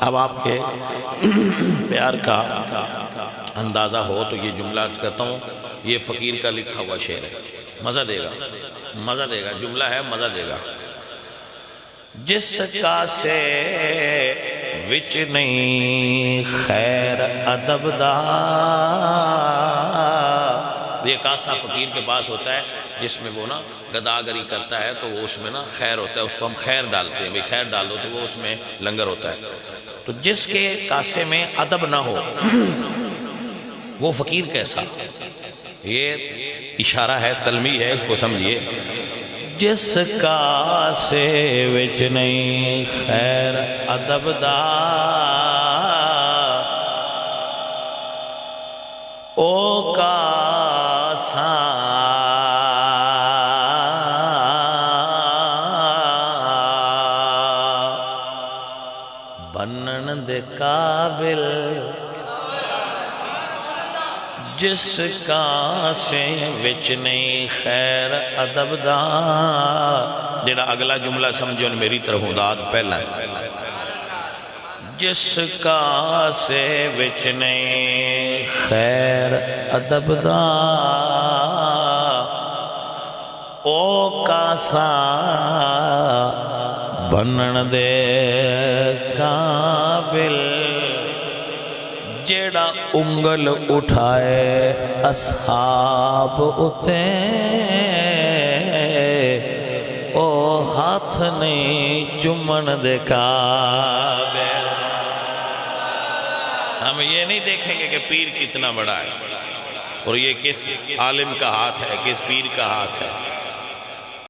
اب آپ کے پیار کا اندازہ ہو تو یہ جملہ عرض کرتا ہوں، یہ فقیر کا لکھا ہوا شعر ہے، مزہ دے گا، مزہ دے گا، جملہ ہے مزہ دے گا۔ جس کاسے وچ نہیں خیر ادب دا، یہ کاسا فقیر کے پاس ہوتا ہے جس میں وہ نا گداگری کرتا ہے تو وہ اس میں نا خیر ہوتا ہے، اس کو ہم خیر ڈالتے ہیں، خیر ڈال دو تو وہ اس میں لنگر ہوتا ہے۔ تو جس کے کاسے میں ادب نہ ہو وہ فقیر کیسا؟ یہ اشارہ ہے، تلمیح ہے، اس کو سمجھیے۔ جس کاسے وچ نہیں خیر ادب دا، او کاسا بنن دے قابل، جس کاسے وچ نہیں خیر ادب دا، جڑا اگلا جملہ سمجھو میری طرف داد پہلا ہے۔ جس کاسے وچ نہیں خیر ادب دا، او کاسا بنن دے قابل، جیڑا انگل اٹھائے اصحاب اتے، او ہاتھ نہیں چمن دے قابل۔ ہم یہ نہیں دیکھیں گے کہ پیر کتنا بڑا ہے اور یہ کس عالم کا ہاتھ ہے، کس پیر کا ہاتھ ہے۔